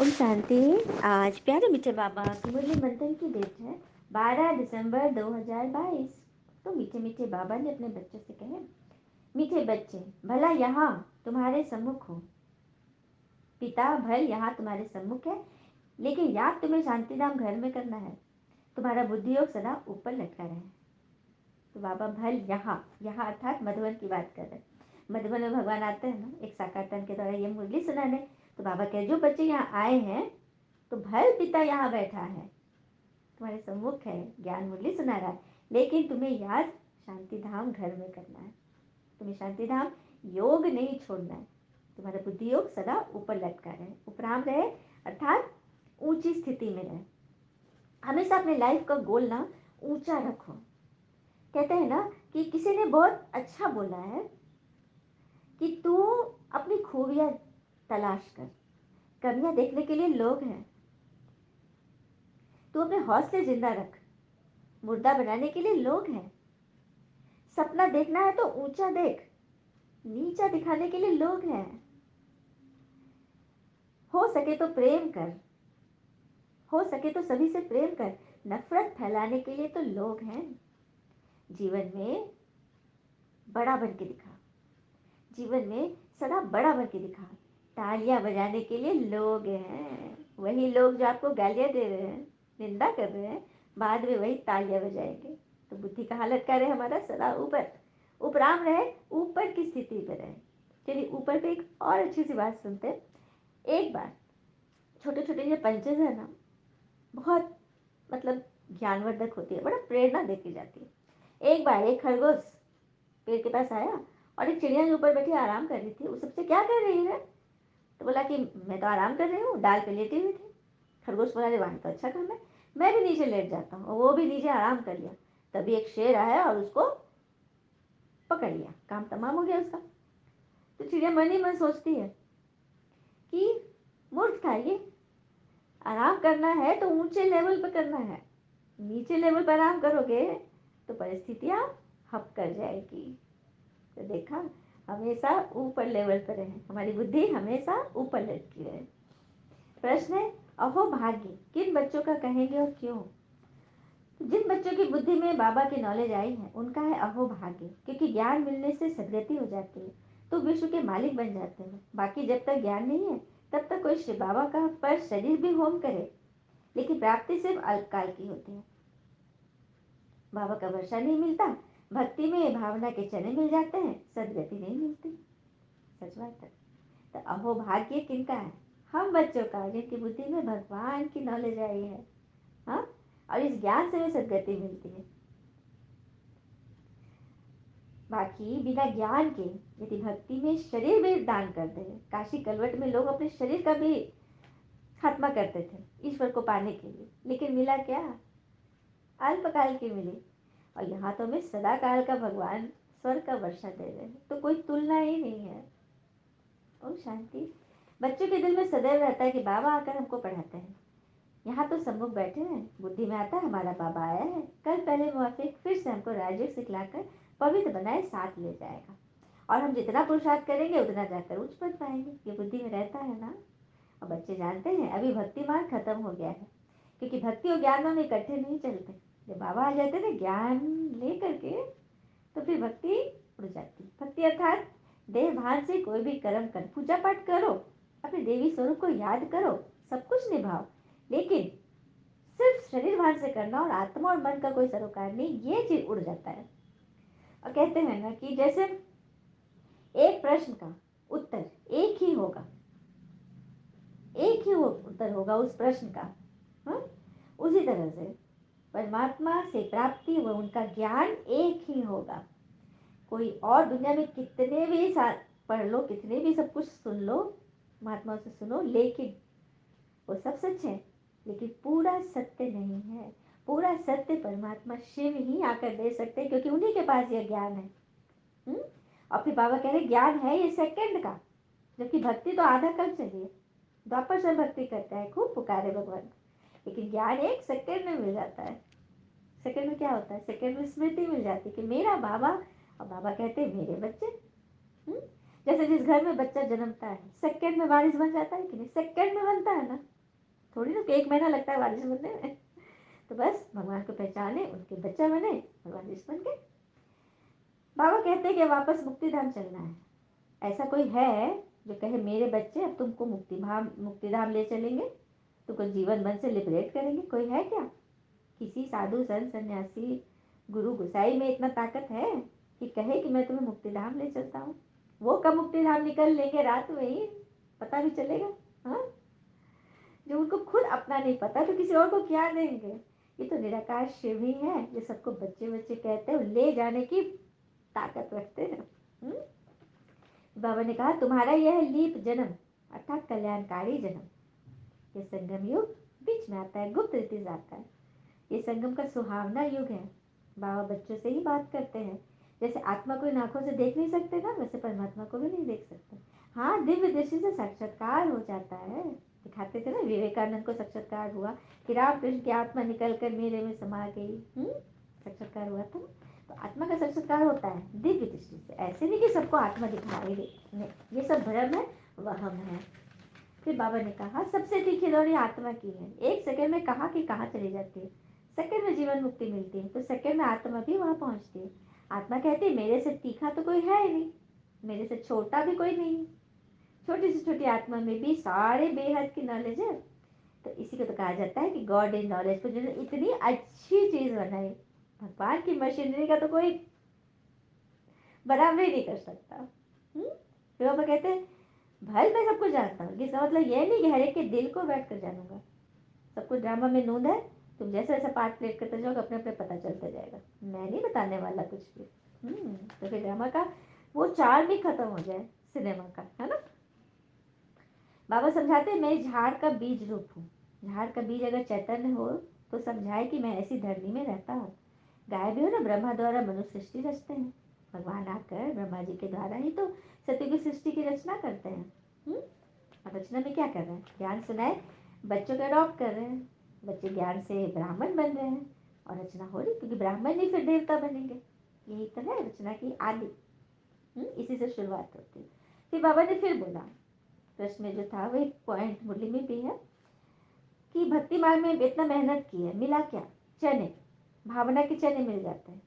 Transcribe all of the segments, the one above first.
ओम शांति। आज प्यारे मीठे बाबा की मुरली मंथन की डेट है 12 दिसंबर 2022। तो मीठे मीठे बाबा ने अपने बच्चों से कहे, मीठे बच्चे, भला यहाँ तुम्हारे सम्मुख हो, पिता भल यहाँ तुम्हारे सम्मुख है, लेकिन याद तुम्हें शांतिधाम घर में करना है। तुम्हारा बुद्धि योग सदा ऊपर लटका रहे। तो बाबा भल यहाँ यहाँ अर्थात मधुबन की बात कर रहे हैं। मधुबन में भगवान आते हैं ना, एक साकार तन के द्वारा ये मुरली सुनाने। तो बाबा कहे, जो बच्चे यहाँ आए हैं तो भल पिता यहाँ बैठा है, तुम्हारे सम्मुख है, ज्ञान मुरली सुना रहा है, लेकिन तुम्हें याद शांतिधाम घर में करना है। तुम्हें शांतिधाम योग नहीं छोड़ना है। तुम्हारा बुद्धि योग सदा ऊपर लटका रहे, उपराम रहे, अर्थात ऊंची स्थिति में रहे। हमेशा अपने लाइफ का गोल ना ऊंचा रखो। कहते हैं ना कि किसी ने बहुत अच्छा बोला है कि तू अपनी खूबियां तलाश कर, कमियां देखने के लिए लोग हैं। तू अपने हौसले जिंदा रख, मुर्दा बनाने के लिए लोग हैं। सपना देखना है तो ऊंचा देख, नीचा दिखाने के लिए लोग हैं। हो सके तो प्रेम कर, हो सके तो सभी से प्रेम कर, नफरत फैलाने के लिए तो लोग हैं। जीवन में बड़ा बन के दिखा, जीवन में सदा बड़ा बन के दिखा। तालियां बजाने के लिए लोग हैं, वही लोग जो आपको गालियां दे रहे हैं, निंदा कर रहे हैं, बाद में वही तालियां बजाएंगे। तो बुद्धि का हालत क्या रहे हमारा, सदा ऊपर, उपराम रहे, ऊपर की स्थिति पे रहे। चलिए ऊपर पे एक और अच्छी सी बात सुनते हैं। एक बार छोटे छोटे जो पंचेज है ना, बहुत मतलब ज्ञानवर्धक होती है, बड़ा प्रेरणा देती जाती है। एक बार एक खरगोश पेड़ के पास आया और एक चिड़िया जो ऊपर बैठी आराम कर रही थी। उस सबसे, क्या कर रही है? तो बोला कि मैं तो आराम कर रही हूँ, डाल पे लेटी हुई थी। खरगोश बोला, अरे वाह तो अच्छा काम है, मैं भी नीचे लेट जाता हूँ। और वो भी नीचे आराम कर लिया। तभी एक शेर आया और उसको पकड़ लिया, काम तमाम हो गया उसका। तो चिड़िया मन ही मन सोचती है कि मूर्ख था ये, आराम करना है तो ऊंचे लेवल पर करना है, नीचे लेवल पर आराम करोगे तो परिस्थितियां हप कर जाएगी। तो देखा, हमेशा ऊपर लेवल पर रहे, हमारी बुद्धि हमेशा ऊपर लटकी रहे। प्रश्न है, अहो भाग्य किन बच्चों का कहेंगे और क्यों? जिन बच्चों की बुद्धि में बाबा की नॉलेज आई है उनका है अहो भाग्य, क्योंकि ज्ञान मिलने से सदगति हो जाती है, तो विश्व के मालिक बन जाते हैं। बाकी जब तक ज्ञान नहीं है तब तक कोई श्री बाबा का पर शरीर भी होम करे, लेकिन प्राप्ति सिर्फ अल्पकाल की होती है। बाबा का वर्षा नहीं मिलता, भक्ति में भावना के चने मिल जाते हैं, सदगति नहीं मिलती। सच बात है। तो अहो भाग्य किनका है? हम बच्चों का, जिनकी बुद्धि में भगवान की नॉलेज आई है। हाँ, और इस ज्ञान से हमें सदगति मिलती है। बाकी बिना ज्ञान के यदि भक्ति में शरीर भी दान कर दे, काशी कलवट में लोग अपने शरीर का भी खात्मा करते थे ईश्वर को पाने के लिए, लेकिन मिला क्या? अल्पकाल की मिली। और यहाँ तो हमें सदा काल का भगवान स्वर्ग का वर्षा दे रहे हैं, तो कोई तुलना ही नहीं है। ओम शांति। बच्चों के दिल में सदैव रहता है कि बाबा आकर हमको पढ़ाते हैं। यहाँ तो सम्मुख बैठे हैं, बुद्धि में आता है हमारा बाबा आया है, कल पहले मुआफिक फिर से हमको राजयोग सिखलाकर पवित्र बनाए साथ ले जाएगा, और हम जितना पुरुषार्थ करेंगे उतना जाकर उच्च पद पाएंगे। ये बुद्धि में रहता है ना। और बच्चे जानते हैं अभी भक्ति मार्ग खत्म हो गया है, क्योंकि भक्ति और ज्ञान में इकट्ठे नहीं चलते। जब बाबा आ जाते ना ज्ञान ले करके, तो फिर भक्ति उड़ जाती। भक्ति अर्थात देह भान से कोई भी कर्म कर, पूजा पाठ करो, अपने देवी स्वरूप को याद करो, सब कुछ निभाओ, लेकिन सिर्फ शरीर भान से करना और आत्मा और मन का कोई सरोकार नहीं, ये चीज उड़ जाता है। और कहते हैं ना कि जैसे एक प्रश्न का उत्तर एक ही होगा, एक ही उत्तर होगा उस प्रश्न का। हाँ? उसी तरह से परमात्मा से प्राप्ति व उनका ज्ञान एक ही होगा। कोई और दुनिया में कितने भी पढ़ लो, कितने भी सब कुछ सुन लो, महात्मा से सुनो, लेकिन वो सब सच है, लेकिन पूरा सत्य नहीं है। पूरा सत्य परमात्मा शिव ही आकर दे सकते हैं, क्योंकि उन्हीं के पास यह ज्ञान है। और फिर बाबा कह रहे ज्ञान है ये सेकंड का, जबकि भक्ति तो आधा कल चलिए। द्वापर से भक्ति करता है, खूब पुकारे भगवान, लेकिन ज्ञान एक सेकंड में मिल जाता है। सेकंड में क्या होता है? सेकंड में स्मृति मिल जाती है कि मेरा बाबा, और बाबा कहते हैं मेरे बच्चे। जैसे जिस घर में बच्चा जन्मता है, सेकंड में वारिस बन जाता है कि नहीं? सेकंड में बनता है ना, थोड़ी ना कि 1 महीना लगता है वारिस बनने में। तो बस भगवान को पहचाने, उनके बच्चा बने और वारिस बन गए। बाबा कहते हैं कि वापस मुक्ति धाम चलना है। ऐसा कोई है जो कहे मेरे बच्चे अब तुमको मुक्ति धाम ले चलेंगे, तुमको जीवन बंध से लिबरेट करेंगे? कोई है क्या? किसी साधु संत सन्यासी गुरु गुसाई में इतना ताकत है कि कहे कि मैं तुम्हें मुक्ति धाम ले चलता हूँ? वो कब मुक्ति धाम निकल लेंगे, रात में ही पता भी चलेगा। हाँ, जो उनको खुद अपना नहीं पता तो किसी और को क्या देंगे? ये तो निराकार शिव ही है जो सबको बच्चे बच्चे कहते हैं, ले जाने की ताकत रखते हैं। बाबा ने कहा तुम्हारा यह लीप जन्म अर्थात कल्याणकारी जन्म, ये संगम युग बीच में आता है, गुप्त रीति से आता है। ये संगम का सुहावना युग है। बाबा बच्चों से ही बात करते हैं। जैसे आत्मा को इन आंखों से देख नहीं सकते ना, वैसे परमात्मा को भी नहीं देख सकते। हाँ, दिव्य दृष्टि से साक्षात्कार हो जाता है। दिखाते थे ना, विवेकानंद को साक्षात्कार हुआ कि रामकृष्ण की आत्मा निकल कर मेरे में समा गई। साक्षात्कार हुआ था। तो आत्मा का साक्षात्कार होता है दिव्य दृष्टि से, ऐसे नहीं कि सबको आत्मा दिखाई दे, नहीं, ये सब भ्रम है, वहम है। फिर बाबा ने कहा सबसे तीखी दौड़ी आत्मा की है। 1 सेकंड में कहाँ की कहाँ चली जाती है, सेकंड में जीवन मुक्ति मिलती है, तो सेकंड में आत्मा भी वहां पहुंचती है। आत्मा कहती है मेरे से तीखा तो कोई है ही नहीं, मेरे से छोटा भी कोई नहीं। छोटी से छोटी आत्मा में भी सारे बेहद की नॉलेज है। तो इसी को तो कहा जाता है कि गॉड इन नॉलेज। को जिन्होंने इतनी अच्छी चीज बनाई, भगवान की मशीनरी का तो कोई बराबरी नहीं कर सकता। फिर बाबा कहते हैं भल मैं सबको जानता हूँ, इसका मतलब ये नहीं कि हर एक के दिल को बैठ कर जानूंगा। सब कुछ ड्रामा में नूंद है, तुम जैसे जैसे पार्ट प्ले करते जाओगे अपने अपने पता चलता जाएगा, मैं नहीं बताने वाला कुछ भी। तो फिर ड्रामा का वो चार्म ही खत्म हो जाए, सिनेमा का, है ना। बाबा समझाते हैं मैं झाड़ का बीज रूप हूँ। झाड़ का बीज अगर चैतन्य हो तो समझाए कि मैं ऐसी धरनी में रहता हूँ। गाय भी हो ना, ब्रह्मा द्वारा मनुष्य सृष्टि रचते हैं। भगवान आकर ब्रह्मा जी के द्वारा ही तो सत्य की सृष्टि की रचना करते हैं। और रचना में क्या कर रहे हैं? ज्ञान सुनाए, बच्चों को अडॉप्ट कर रहे हैं, बच्चे ज्ञान से ब्राह्मण बन रहे हैं और रचना हो रही, क्योंकि ब्राह्मण ही फिर देवता बनेंगे। यही तो है रचना की आदि। इसी से शुरुआत होती है। फिर बाबा ने फिर बोला, प्रश्न में जो था वही पॉइंट मुरली में भी है कि भक्ति मार्ग में इतना मेहनत की है, मिला क्या? चने, भावना के चने मिल जाते हैं।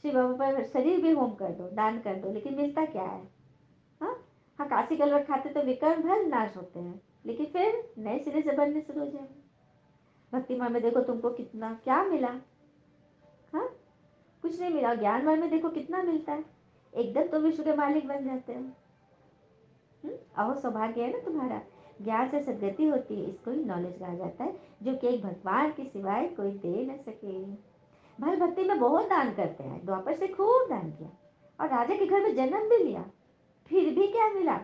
श्री बाबा पर शरीर भी होम कर दो, दान कर दो, लेकिन मिलता क्या है? हाँ, हाँ, काशी कलवट खाते तो विकर्म भल नाश होते हैं, लेकिन फिर नए सिरे से बनने शुरू हो जाएंगे। भक्ति मार्ग में देखो तुमको कितना क्या मिला। हाँ, कुछ नहीं मिला। ज्ञान मार्ग में देखो कितना मिलता है, एकदम तुम विश्व के मालिक बन जाते हो। अहो सौभाग्य है ना तुम्हारा। ज्ञान से सदगति होती है, इसको ही नॉलेज कहा जाता है, जो कि एक भगवान के सिवाय कोई दे न सके। भाई भक्ति में बहुत दान करते हैं, द्वापर से खूब दान किया और राजा के घर में जन्म भी लिया, फिर भी क्या मिला?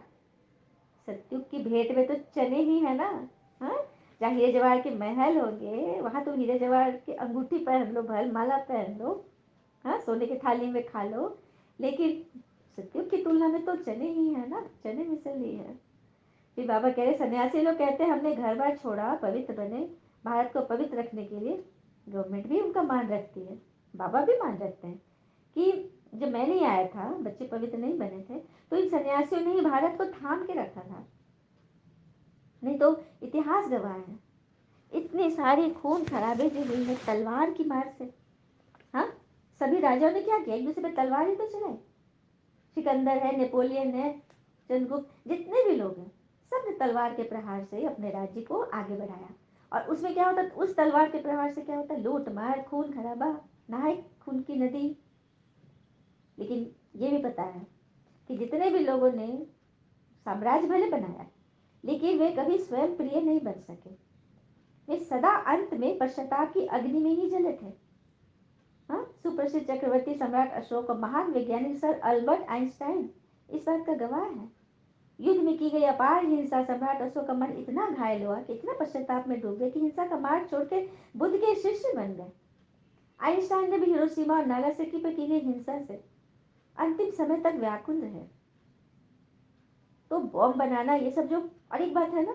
सत्युग की भेंट में तो चने ही है ना। हाँ, जहाँ हीरे जवाहर के महल होंगे वहां तो हीरे जवाहर की अंगूठी पहन लो, भल माला पहन लो, हाँ, सोने की थाली में खा लो, लेकिन सत्युग की तुलना में तो चने ही है ना, चने मिसल ही है। फिर बाबा कह रहे सन्यासी लोग कहते हैं हमने घर बार छोड़ा, पवित्र बने, भारत को पवित्र रखने के लिए। गवर्नमेंट भी उनका मान रखती है, बाबा भी मान रखते हैं कि जब मैं नहीं आया था, बच्चे पवित्र नहीं बने थे, तो इन सन्यासियों ने ही भारत को थाम के रखा था। नहीं तो इतिहास गवाह है इतनी सारी खून खराबे जो हुई है तलवार की मार से। हाँ, सभी राजाओं ने क्या किया? एक दूसरे पे तलवार ही तो चलाई। सिकंदर है, नेपोलियन है, चंद्रगुप्त, जितने भी लोग हैं, सब ने तलवार के प्रहार से अपने राज्य को आगे बढ़ाया। और उसमें क्या होता, उस तलवार के प्रहार से क्या होता? लूट मार, खून खराबा, नहाए खून की नदी। लेकिन ये भी पता है कि जितने भी लोगों ने साम्राज्य भले बनाया, लेकिन वे कभी स्वयं प्रिय नहीं बन सके। वे सदा अंत में पश्चाताप की अग्नि में ही जले थे। हाँ, सुप्रसिद्ध चक्रवर्ती सम्राट अशोक और महान वैज्ञानिक सर अल्बर्ट आइंस्टाइन इस बात का गवाह है। युद्ध में की गई अपार हिंसा सम्राट अशोक का मन इतना घायल हुआ कि इतना पश्चाताप में डूब गए कि हिंसा का मार्ग छोड़ के बुद्ध के शिष्य बन गए। आइंस्टाइन ने भी हिरोशिमा और नागासाकी पर की गई हिंसा से अंतिम समय तक व्याकुल रहे। तो बॉम्ब बनाना ये सब जो, और एक बात है ना,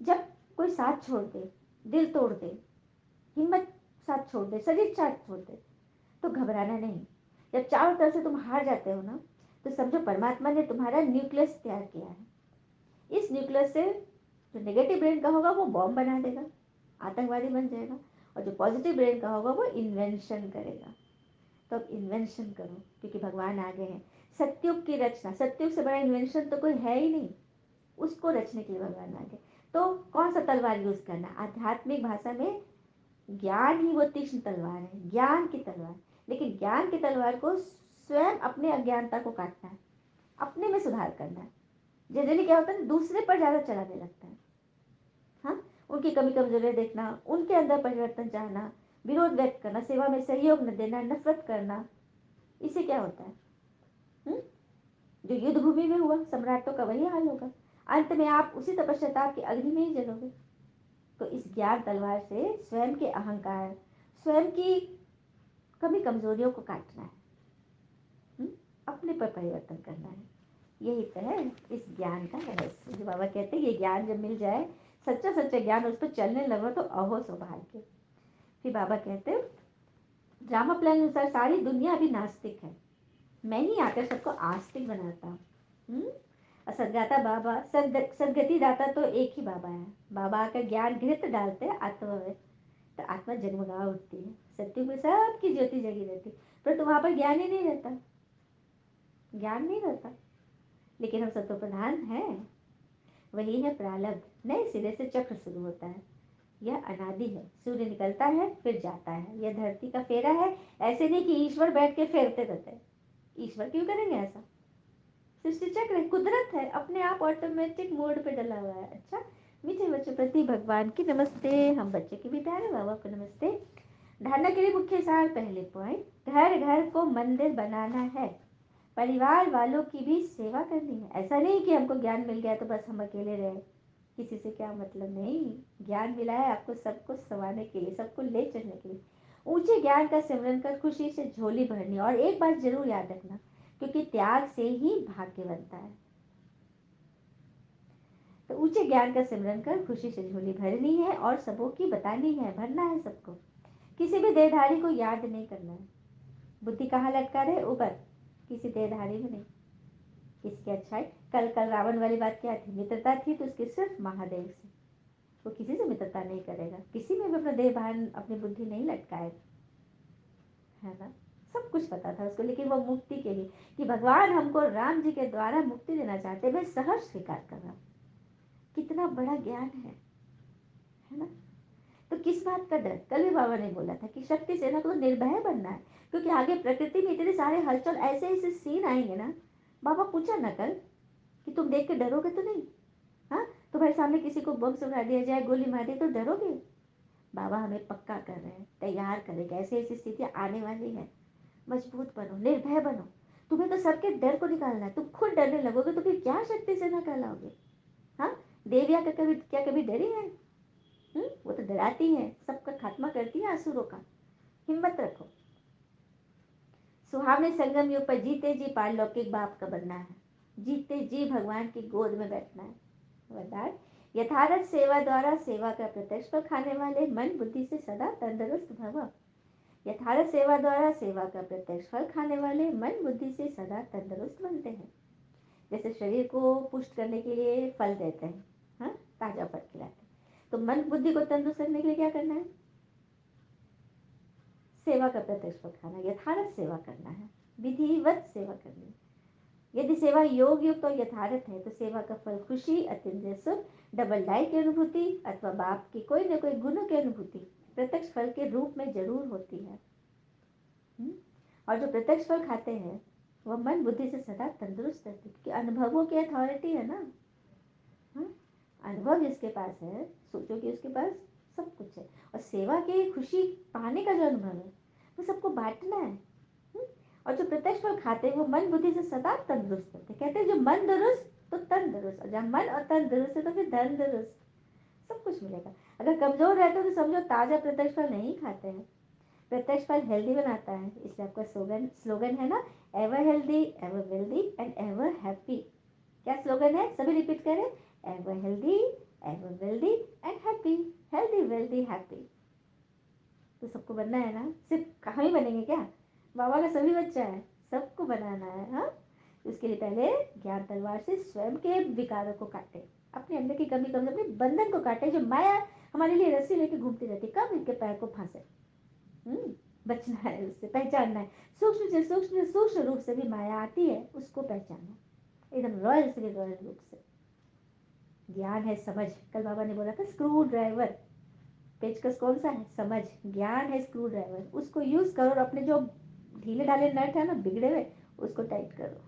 जब कोई साथ छोड़ दे, दिल तोड़ दे, हिम्मत साथ छोड़ दे, शरीर साथ छोड़ दे, तो घबराना नहीं। जब चारों तरफ से तुम हार जाते हो ना, तो समझो परमात्मा ने तुम्हारा न्यूक्लियस तैयार किया है। इस न्यूक्लियस से जो नेगेटिव ब्रेन का होगा वो बॉम्ब बना देगा, आतंकवादी बन जाएगा, और जो पॉजिटिव ब्रेन का होगा वो इन्वेंशन करेगा। तो अब इन्वेंशन करो, क्योंकि भगवान आ गए हैं। सत्युग की रचना, सत्युग से बड़ा इन्वेंशन तो कोई है ही नहीं, उसको रचने के लिए भगवान आ गए। तो कौन सा तलवार यूज करना? आध्यात्मिक भाषा में ज्ञान ही वो तीक्ष्ण तलवार है, ज्ञान की तलवार। लेकिन ज्ञान की तलवार को स्वयं अपने अज्ञानता को काटना है, अपने में सुधार करना है। जनरली क्या होता है ना, दूसरे पर ज्यादा चलाने लगता है। हाँ, उनकी कमी कमजोरियां देखना, उनके अंदर परिवर्तन चाहना, विरोध व्यक्त करना, सेवा में सहयोग न देना, नफरत करना, इससे क्या होता है? हुँ? जो युद्ध भूमि में हुआ, सम्राटों का वही हाल होगा। अंत में आप उसी तपश्चर्या की अग्नि में ही जलोगे। तो इस ज्ञान तलवार से स्वयं के अहंकार, स्वयं की कमी कमजोरियों को काटना है। हुँ? अपने पर परिवर्तन करना है। यही तो है इस ज्ञान का रहस्य। जो बाबा कहते हैं ये ज्ञान जब मिल जाए, सच्चा सच्चा ज्ञान, उस पर चलने लगो तो अहो सौभाग्य। फिर बाबा कहते हैं ड्रामा प्लान अनुसार सारी दुनिया अभी नास्तिक है, मैं ही आकर सबको आस्तिक बनाता हूँ। सददाता बाबा, सदगति दाता तो एक ही बाबा है। बाबा आकर ज्ञान घृत डालते हैं आत्मा में, तो आत्मा जगमगा उठती है। सत्युग में सबकी ज्योति जगी रहती, पर तो वहां पर ज्ञान ही नहीं रहता, ज्ञान नहीं रहता। लेकिन हम सत्व प्रधान हैं, वही है प्रारब्ध। नए सिरे से चक्र शुरू होता है, यह अनादि है। सूर्य निकलता है फिर जाता है, यह धरती का फेरा है। ऐसे नहीं कि ईश्वर बैठ के फेरते रहते हैं, ईश्वर क्यों करेंगे ऐसा? सृष्टि चक्र कुदरत है, अपने आप ऑटोमेटिक मोड पे डला हुआ है। अच्छा, मीठे बच्चों प्रति भगवान की नमस्ते। हम बच्चे की भी प्यारे बाबा को नमस्ते। धारणा के लिए मुख्य सार, पहले पॉइंट, घर घर को मंदिर बनाना है, परिवार वालों की भी सेवा करनी है। ऐसा नहीं कि हमको ज्ञान मिल गया तो बस हम अकेले रहे, किसी से क्या मतलब नहीं। ज्ञान मिला है आपको सबको संवारने के लिए, सबको ले चलने के लिए। ऊंचे ज्ञान का सिमरन कर खुशी से झोली भरनी। और एक बात जरूर याद रखना, क्योंकि त्याग से ही भाग्य बनता है। तो ऊंचे ज्ञान का सिमरन कर खुशी से झोली भरनी है और सबों की बतानी है, भरना है सबको। किसी भी देहधारी को याद नहीं करना है। बुद्धि कहाँ लटका रहे? ऊपर, किसी देहधारी में नहीं। किसकी अच्छाई? कल कल रावण वाली बात क्या थी? मित्रता थी तो उसकी सिर्फ महादेव से, वो किसी से मित्रता नहीं करेगा, किसी में भी अपना देह भान, अपनी बुद्धि नहीं लटकाएगा, है ना? सब कुछ पता था उसको, लेकिन वो मुक्ति के लिए, कि भगवान हमको राम जी के द्वारा मुक्ति देना चाहते, मैं सहर्ष स्वीकार कर रहा हूँ। कितना बड़ा ज्ञान है ना? तो किस बात का डर? कल भी बाबा ने बोला था कि शक्ति सेना को निर्भय बनना है, क्योंकि आगे प्रकृति में इतने सारे हलचल, ऐसे ऐसे सीन आएंगे ना। बाबा पूछा ना कल कि तुम देख के डरोगे तो नहीं? हाँ, तुम्हारे सामने किसी को बम सुना दिया जाए, गोली मार दी तो डरोगे? बाबा हमें पक्का कर रहे हैं, तैयार करेंगे, ऐसी ऐसी स्थितियाँ आने वाली है। मजबूत बनो, निर्भय बनो। तुम्हें तो सबके डर को निकालना है। तुम खुद डरने लगोगे तो फिर क्या शक्ति सेना कहलाओगे? हाँ, देविया का कभी क्या कभी डरी है? वो तो डराती है, सबका खात्मा करती है असुरों का। हिम्मत रखो। सुहावने संगम युग पर जीते जी पारलौकिक बाप का बनना है, जीते जी भगवान की गोद में बैठना है। वरदान, यथार्थ सेवा द्वारा सेवा का प्रत्यक्ष फल खाने वाले मन बुद्धि से सदा तंदुरुस्त भव। यथार्थ सेवा द्वारा सेवा का प्रत्यक्ष फल खाने वाले मन बुद्धि से सदा तंदुरुस्त बनते हैं। जैसे शरीर को पुष्ट करने के लिए फल देते हैं, हाँ, ताजा फल खिलाते हैं, तो मन बुद्धि को तंदुरुस्त रखने के लिए क्या करना है? सेवा का प्रत्यक्ष फल खाना, यथार्थ सेवा करना है, विधिवत सेवा करनी है। यदि सेवा योग युक्त और यथार्थ है तो सेवा का फल खुशी, अतिद्रिय सुख, डबल लाइफ की अनुभूति अथवा बाप की कोई न कोई गुणों की अनुभूति प्रत्यक्ष फल के रूप में जरूर होती है। और जो प्रत्यक्ष फल खाते हैं वह मन बुद्धि से सदा तंदुरुस्त रहते, क्योंकि अनुभवों की अथॉरिटी है ना। अनुभव जिसके पास है, सोचो कि उसके पास सब कुछ है। और सेवा की खुशी पाने का जो अनुभव है वो सबको बांटना है। और जो प्रत्यक्ष फल खाते हैं वो मन बुद्धि से सदा तंदुरुस्त रहते। कहते हैं जो मन दुरुस्त तो तन दुरुस्त, और जब मन और तन दुरुस्त है तो फिर धन दुरुस्त, सब कुछ मिलेगा। अगर कमजोर रहते हो तो समझो ताजा प्रत्यक्ष फल नहीं खाते हैं। प्रत्यक्ष फल हेल्दी बनाता है, इसलिए आपका स्लोगन स्लोगन है ना, ever healthy, ever wealthy and ever happy. क्या स्लोगन है? सभी रिपीट करें, ever healthy, ever wealthy and happy. Healthy, wealthy, happy. तो सबको बनना है ना, सिर्फ कहाँ ही बनेंगे क्या? बाबा का सभी बच्चा है, सबको बनाना है। हाँ, उसके लिए पहले ज्ञान तलवार से स्वयं के विकारों को काटे, अपने अंदर की कमी कमजोरी, अपने बंधन को काटे, जो माया हमारे लिए रस्सी लेके घूमती रहती, कब इनके पैर को फांसे। बचना है उससे, पहचानना है। सूक्ष्म से सूक्ष्म रूप से भी माया आती है, उसको पहचानना एकदम रॉयल से रॉयल रूप से। ज्ञान है समझ, कल बाबा ने बोला था स्क्रू ड्राइवर, पेचकस कौन सा है, समझ। ज्ञान है स्क्रू ड्राइवर, उसको यूज करो और अपने जो ढीले ढाले नट है ना बिगड़े हुए, उसको टाइट करो।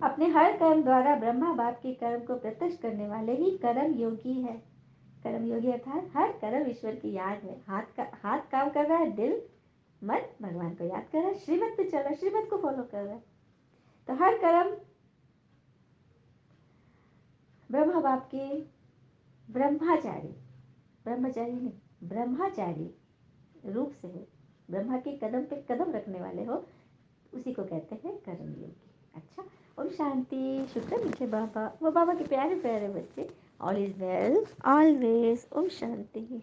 अपने हर कर्म द्वारा ब्रह्मा बाप के कर्म को प्रत्यक्ष करने वाले ही कर्म योगी है। कर्म योगी अर्थात हर कर्म ईश्वर की याद है, हाथ काम कर रहा है, दिल मन भगवान को याद कर रहा है, श्रीमत पे चल रहा है, श्रीमत को फॉलो कर रहा है। तो हर कर्म ब्रह्मा बाप के ब्रह्मचारी, ब्रह्मचारी नहीं ब्रह्मचारी रूप से हो, ब्रह्मा के कदम पे कदम रखने वाले हो, उसी को कहते हैं कर्मयोगी। अच्छा, ओम शांति। शुक्र मीठे बाबा, वो बाबा के प्यारे प्यारे बच्चे। All is well always. Om Shanti.